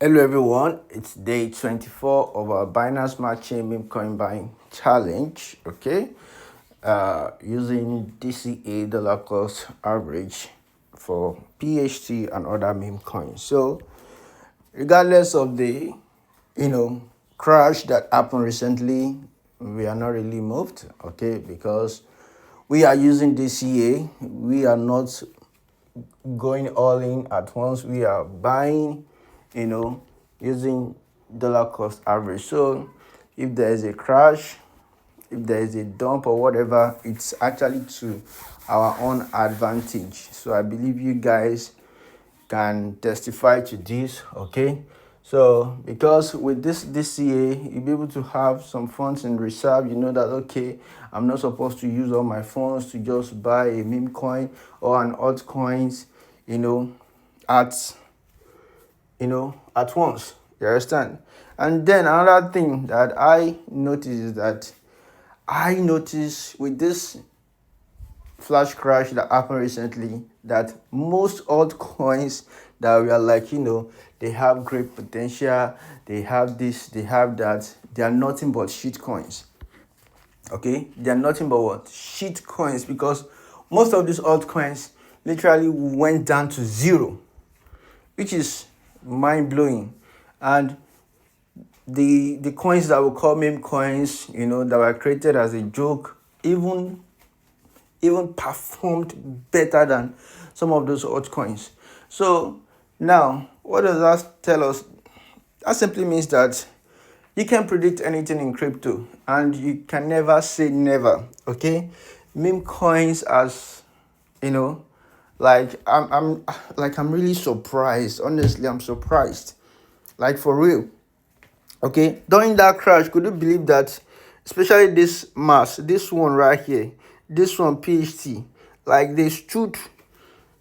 Hello everyone, it's day 24 of our Binance Smart Chain meme coin buying challenge. Okay, using DCA dollar cost average for PHT and other meme coins. So regardless of the crash that happened recently, we are not really moved. Okay, because we are using DCA, we are not going all in at once. We are buying, using dollar cost average. So if there is a crash, if there is a dump or whatever, it's actually to our own advantage. So I believe you guys can testify to this. Okay, so because with this DCA, you'll be able to have some funds in reserve. You know that, okay, I'm not supposed to use all my funds to just buy a meme coin or an altcoins, at at once. You understand? And then another thing that I noticed is that I noticed with this flash crash that happened recently that most altcoins that we are like, they have great potential, they have this, they have that, they are nothing but shit coins. Okay, they are nothing but what? Shit coins, because most of these altcoins literally went down to zero, which is mind blowing. And the coins that we call meme coins, that were created as a joke, even performed better than some of those altcoins. So now, what does that tell us? That simply means that you can predict anything in crypto, and you can never say never. Okay, meme coins, as like I'm really surprised. Honestly, I'm surprised. Like, for real. Okay, during that crash, could you believe that, especially this one right here, this one PHT, like they stood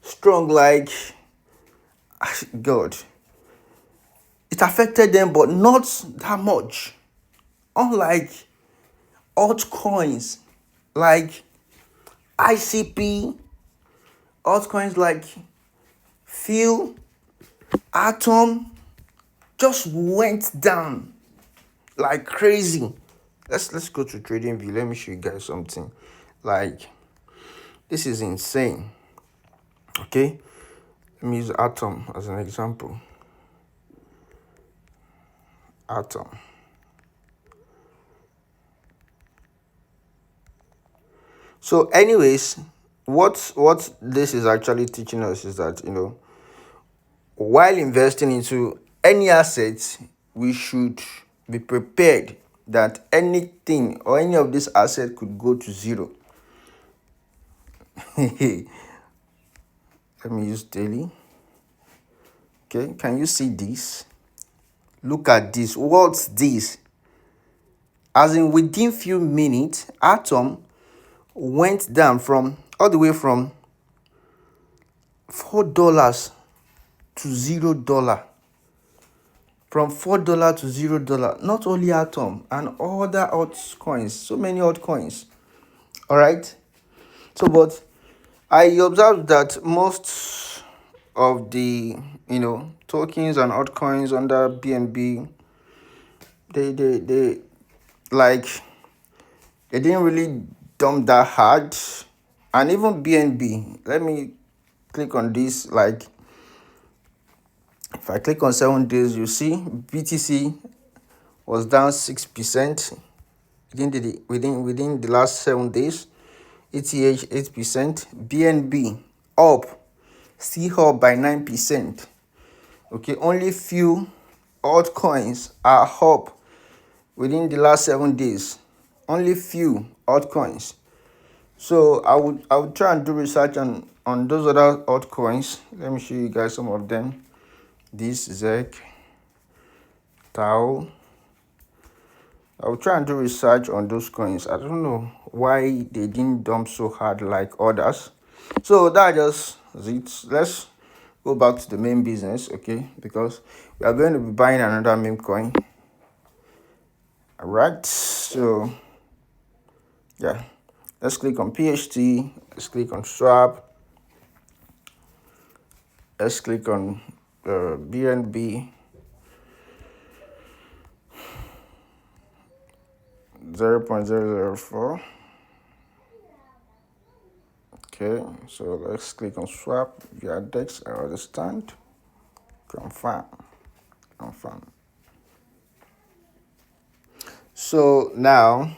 strong, like God. It affected them, but not that much. Unlike altcoins like ICP, altcoins like Fuel, Atom just went down like crazy. Let's go to trading view. Let me show you guys something. Like, this is insane. Okay, let me use Atom as an example. Atom. So anyways, what this is actually teaching us is that, while investing into any assets, we should be prepared that anything or any of this asset could go to zero. Let me use daily. Okay, can you see this? Look at this. What's this? As in, within few minutes, Atom went down from all the way from $4 to $0. From $4 to $0. Not only Atom, and other altcoins, so many altcoins. All right. So, but I observed that most of the tokens and altcoins under BNB, they like, they didn't really dump that hard. And even BNB, let me click on this. Like, if I click on 7 days, you see BTC was down 6% within the last 7 days. ETH 8%. BNB up, still up by 9%. Okay, only few altcoins are up within the last 7 days. Only few altcoins. So I would try and do research on those other altcoins. Let me show you guys some of them. This ZEC, Tau. I will try and do research on those coins. I don't know why they didn't dump so hard like others. So that just is it. Let's go back to the main business, okay? Because we are going to be buying another meme coin. All right. So yeah, let's click on PHT. Let's click on Swap. Let's click on BNB. 0.004. Okay, so let's click on swap via DEX. I understand. Confirm. Confirm. So now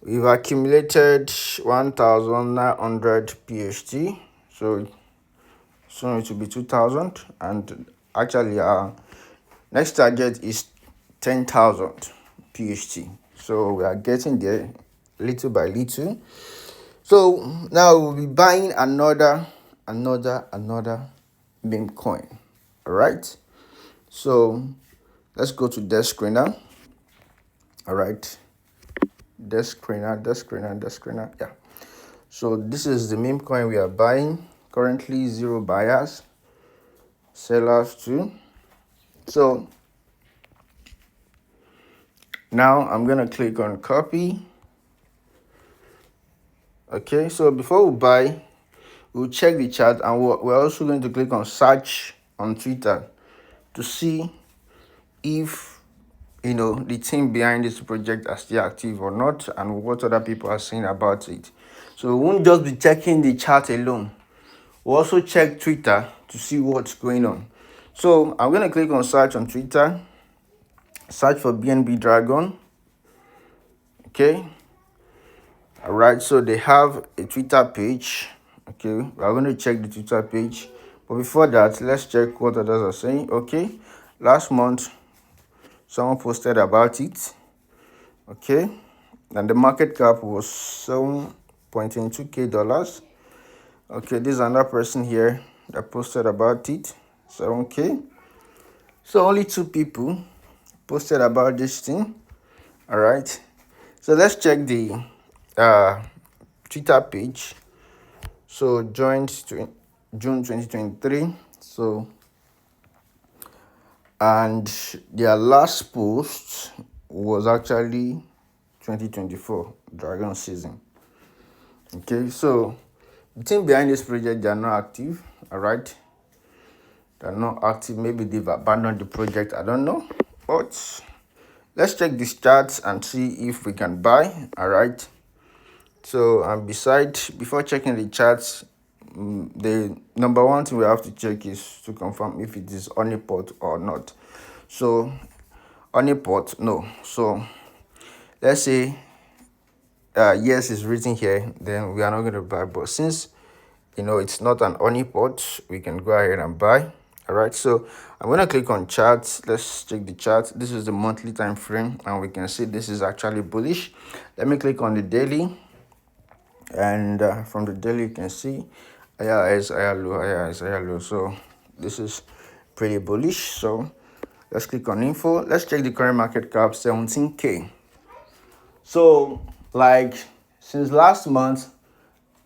we've accumulated 1,900 PHT. So soon it will be 2,000, and actually our next target is 10,000 PHT. So we are getting there little by little. So now we'll be buying another meme coin. All right. So let's go to desk screener. All right. Desk screener. Yeah. So this is the meme coin we are buying. Currently 0 buyers, sellers too. So now I'm gonna click on copy. Okay, so before we buy, we'll check the chart, and we're also going to click on search on Twitter to see if the team behind this project are still active or not, and what other people are saying about it. So we won't just be checking the chart alone. We'll also check Twitter to see what's going on. So I'm going to click on search on Twitter, search for BNB Dragon. Okay. All right, so they have a Twitter page. Okay, we're going to check the Twitter page, but before that, let's check what others are saying. Okay, last month someone posted about it. Okay, and the market cap was $7.22K. Okay, this is another person here that posted about it, 7K. So only 2 people posted about this thing. All right, so let's check the Twitter page. So joined to June 2023. So, and their last post was actually 2024 Dragon season. Okay, so the team behind this project, they are not active. All right, they're not active. Maybe they've abandoned the project, I don't know. But let's check these charts and see if we can buy. All right, so and before checking the charts, the number one thing we have to check is to confirm if it is honeypot or not. So honeypot, no. So let's say yes is written here, then we are not going to buy. But since it's not an honeypot, we can go ahead and buy. All right, so I'm going to click on charts. Let's check the chart. This is the monthly time frame, and we can see this is actually bullish. Let me click on the daily, and from the daily you can see higher highs, higher low. So this is pretty bullish. So let's click on info. Let's check the current market cap, 17K. So like since last month,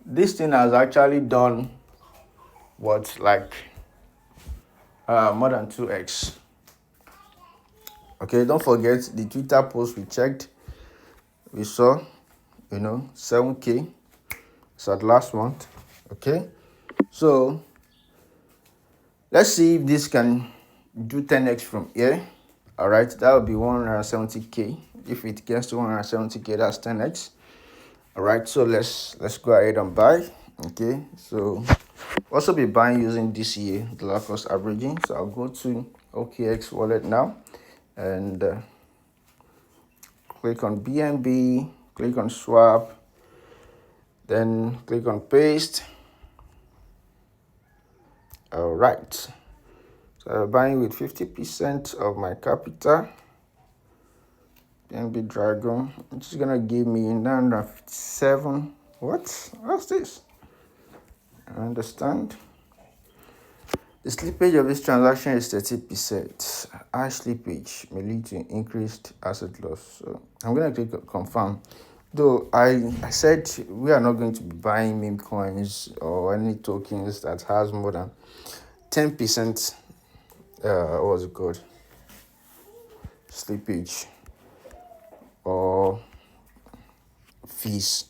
this thing has actually done what, like more than 2x. Okay, don't forget the Twitter post we checked, we saw 7K. It's at last month. Okay, so let's see if this can do 10x from here. All right, that would be 170K. If it gets to 170K, that's 10x. All right, so let's go ahead and buy. Okay, so also be buying using DCA, dollar cost averaging. So I'll go to OKX wallet now and click on BNB, click on swap, then click on paste. All right, so I'm buying with 50% of my capital. BNB Dragon, which is gonna give me 957. What's this? I understand. The slippage of this transaction is 30%. High slippage may lead to increased asset loss. So I'm gonna click confirm. Though I said we are not going to be buying meme coins or any tokens that has more than 10%. What's it called? Slippage or fees.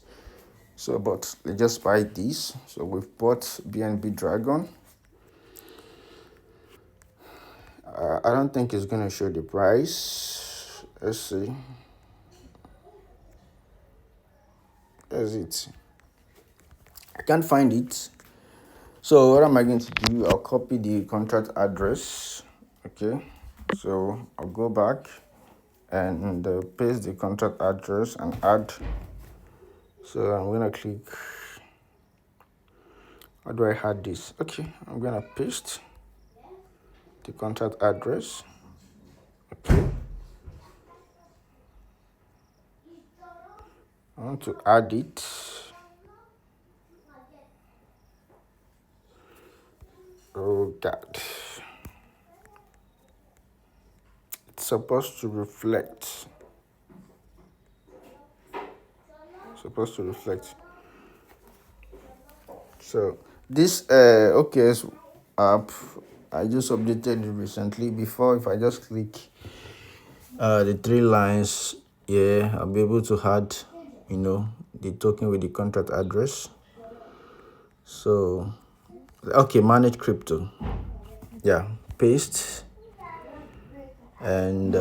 So, but let's just buy these. So we've bought BNB Dragon. I don't think it's gonna show the price. Let's see. That's it. I can't find it. So what am I going to do? I'll copy the contract address. Okay. So I'll go back and paste the contract address and add. So I'm gonna click. How do I add this? Okay, I'm gonna paste the contract address. Okay. I want to add it. Oh God. It's supposed to reflect. Supposed to reflect. So this OKS app, I just updated it recently. Before, if I just click the three lines, yeah, I'll be able to add, the token with the contract address. So, okay, manage crypto. Yeah, paste and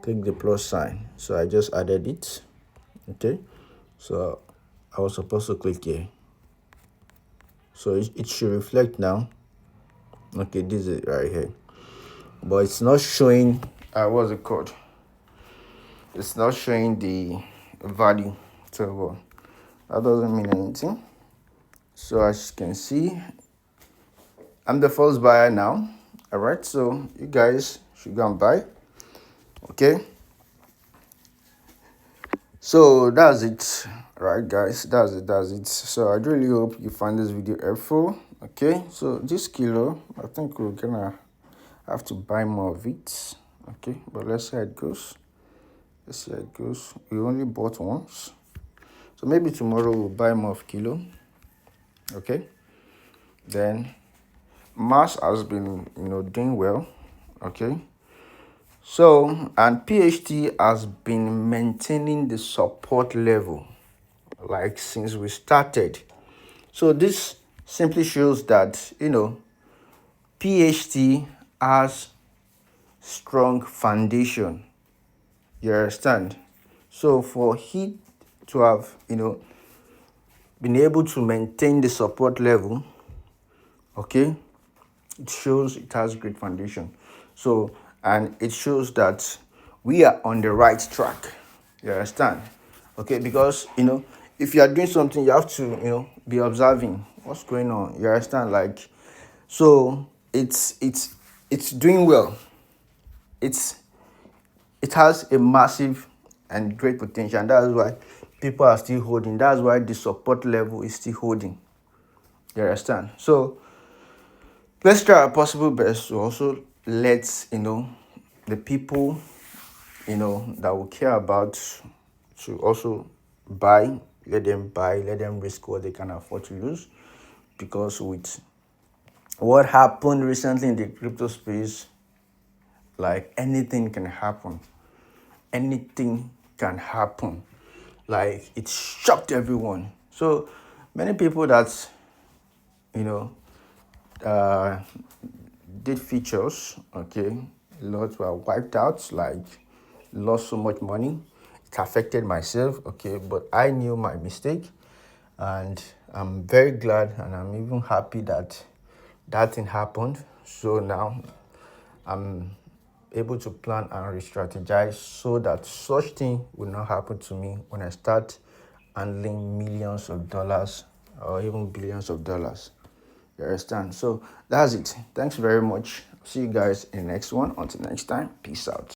click the plus sign. So I just added it. Okay, so I was supposed to click here. So it should reflect now. Okay, this is right here, but it's not showing. What's it called? It's not showing the value. So that doesn't mean anything. So as you can see, I'm the first buyer now. All right, so you guys should go and buy. Okay. So that's it, right, guys? That's it. So I really hope you find this video helpful. Okay, so this kilo, I think we're gonna have to buy more of it. Okay, but let's see how it goes. We only bought once, so maybe tomorrow we'll buy more of kilo. Okay, then Mars has been doing well. Okay, so and PHT has been maintaining the support level like since we started. So this simply shows that PHT has strong foundation. You understand? So for it to have been able to maintain the support level, okay, it shows it has great foundation. So and it shows that we are on the right track. You understand? Okay, because if you are doing something, you have to be observing what's going on. You understand? Like, so it's doing well. It has a massive and great potential, and that's why people are still holding. That's why the support level is still holding. You understand? So let's try our possible best to also let the people that we care about to also buy. Let them buy. Let them risk what they can afford to lose, because with what happened recently in the crypto space, like anything can happen. Anything can happen. Like, it shocked everyone. So many people that did features, okay, lots were wiped out, like lost so much money. It affected myself, okay, but I knew my mistake, and I'm very glad and I'm even happy that that thing happened. So now I'm able to plan and re-strategize so that such thing will not happen to me when I start handling millions of dollars or even billions of dollars. You understand? So that's it. Thanks very much. See you guys in the next one. Until next time, peace out.